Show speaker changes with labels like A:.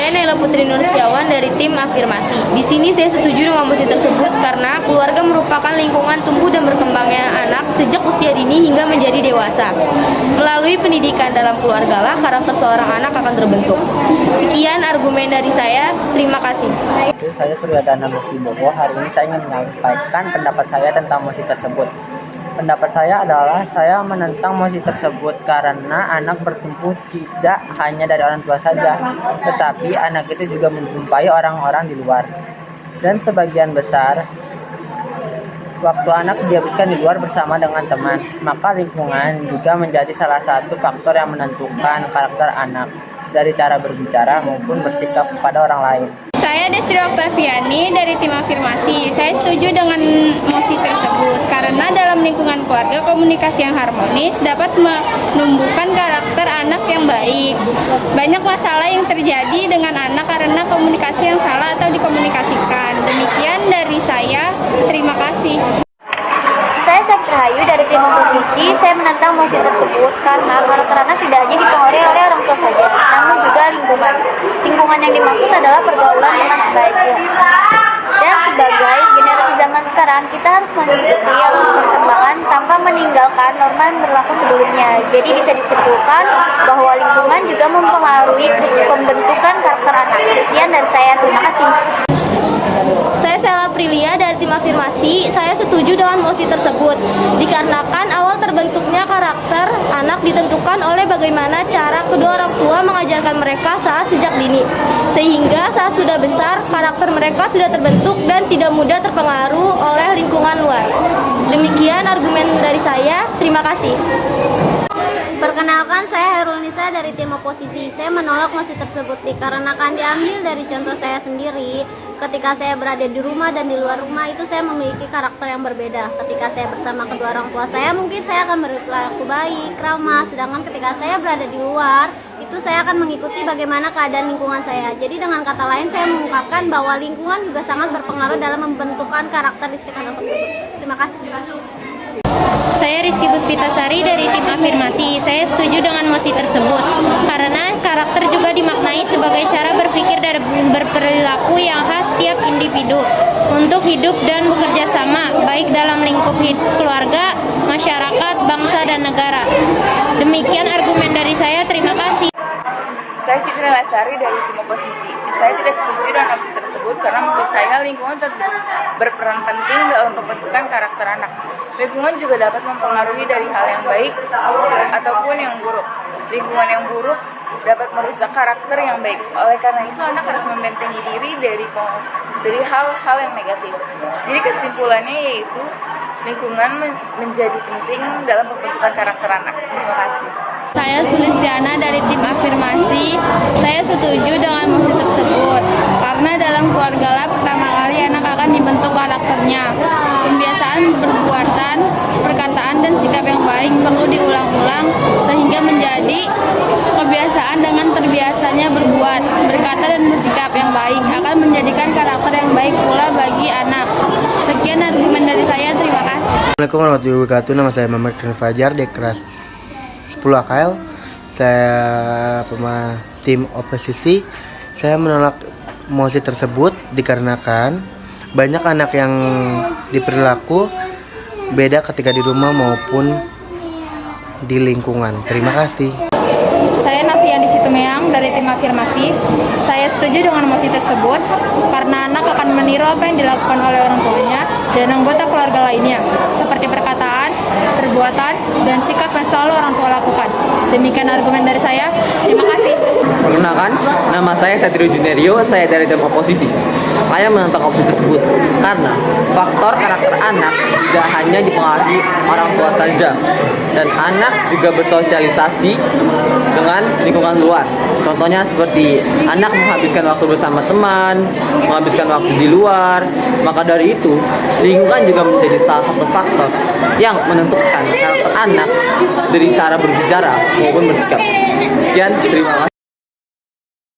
A: Saya Naila Putri Nur Setiawan dari tim Afirmasi. Di sini saya setuju dengan mosi tersebut karena keluarga merupakan lingkungan tumbuh dan berkembangnya anak sejak usia dini hingga menjadi dewasa. Melalui pendidikan dalam keluarga lah karakter seorang anak akan terbentuk. Sekian argumen dari saya. Terima kasih.
B: Saya Suryadana Mukti Bowo. Hari ini saya ingin menyampaikan pendapat saya tentang mosi tersebut. Pendapat saya adalah saya menentang mosi tersebut karena anak bertumbuh tidak hanya dari orang tua saja, tetapi anak itu juga menjumpai orang-orang di luar. Dan sebagian besar waktu anak dihabiskan di luar bersama dengan teman, maka lingkungan juga menjadi salah satu faktor yang menentukan karakter anak dari cara berbicara maupun bersikap kepada orang lain.
C: Saya Destri Oktaviani dari tim Afirmasi. Saya setuju dengan mosi tersebut karena dalam lingkungan keluarga komunikasi yang harmonis dapat menumbuhkan karakter anak yang baik. Banyak masalah yang terjadi dengan anak karena komunikasi yang salah atau dikomunikasikan. Demikian dari saya. Terima kasih.
D: Saya Syafri Rahayu dari tim oposisi. Saya menentang mosi tersebut karena karakter anak tidak hanya dipengaruhi oleh orang tua saja, namun juga lingkungan. Lingkungan yang dimaksud adalah pergaulan dengan sebaiknya. Dan sebagai generasi zaman sekarang, kita harus mengikuti alur perkembangan tanpa meninggalkan norma yang berlaku sebelumnya. Jadi bisa disimpulkan bahwa lingkungan juga mempengaruhi pembentukan karakter anak. Sekian dari saya. Terima kasih.
A: Saya Sela Prilia dari tim Afirmasi. Saya setuju dengan mosi tersebut dikarenakan awal terbentuknya karakter anak ditentukan oleh bagaimana cara kedua orang tua mengajarkan mereka saat sejak dini, sehingga saat sudah besar karakter mereka sudah terbentuk dan tidak mudah terpengaruh oleh lingkungan luar. Demikian argumen dari saya. Terima kasih.
D: Perkenalkan, saya Hairul Nisa dari tim oposisi. Saya menolak mosi tersebut dikarenakan diambil dari contoh saya sendiri. Ketika saya berada di rumah dan di luar rumah, itu saya memiliki karakter yang berbeda. Ketika saya bersama kedua orang tua saya, mungkin saya akan berlaku baik, ramah. Sedangkan ketika saya berada di luar, itu saya akan mengikuti bagaimana keadaan lingkungan saya. Jadi dengan kata lain, saya mengungkapkan bahwa lingkungan juga sangat berpengaruh dalam membentukkan karakteristik anak tersebut. Terima kasih.
C: Saya Rizky Puspitasari dari tim Afirmasi. Saya setuju dengan mosi tersebut karena karakter juga dimaknai sebagai cara berpikir dan berperilaku yang khas tiap individu untuk hidup dan bekerja sama, baik dalam lingkup keluarga, masyarakat, bangsa, dan negara. Demikian argumen dari saya. Terima kasih.
E: Saya Siti Lasari dari tim oposisi. Saya tidak setuju dengan opsi tersebut karena menurut saya lingkungan berperan penting dalam pembentukan karakter anak. Lingkungan juga dapat mempengaruhi dari hal yang baik ataupun yang buruk. Lingkungan yang buruk dapat merusak karakter yang baik. Oleh karena itu anak harus membentengi diri dari hal-hal yang negatif. Jadi kesimpulannya yaitu lingkungan menjadi penting dalam pembentukan karakter anak. Terima kasih.
C: Saya Sulistiana dari tim Afirmasi. Saya setuju dengan mosi tersebut karena dalam keluarga lah pertama kali anak akan dibentuk karakternya. Pembiasaan perbuatan, perkataan, dan sikap yang baik perlu diulang-ulang sehingga menjadi kebiasaan. Dengan terbiasanya berbuat, berkata, dan bersikap yang baik akan menjadikan karakter yang baik pula bagi anak. Sekian argumen dari saya. Terima kasih.
F: Assalamualaikum warahmatullahi wabarakatuh. Nama saya Muhammad Fajar di kelas 10 AKL. Saya pemain tim oposisi. Saya menolak mosi tersebut dikarenakan banyak anak yang diperilaku beda ketika di rumah maupun di lingkungan. Terima kasih.
C: Saya Navia di Situmeang dari tim Afirmasi. Saya setuju dengan mosi tersebut karena anak akan meniru apa yang dilakukan oleh orang tuanya dan anggota keluarga lainnya, seperti perkataan, perbuatan, dan sikap yang selalu orang tua lakukan. Demikian argumen dari saya. Terima kasih.
G: Perkenalkan, nama saya Satrio Junerio, saya dari tim oposisi. Saya menentang opsi tersebut karena faktor karakter anak tidak hanya dipengaruhi orang tua saja, dan anak juga bersosialisasi dengan lingkungan luar. Contohnya seperti anak menghabiskan waktu bersama teman, menghabiskan waktu di luar. Maka dari itu, lingkungan juga menjadi salah satu faktor yang menentukan karakter anak dari cara berbicara maupun bersikap. Sekian, terima kasih.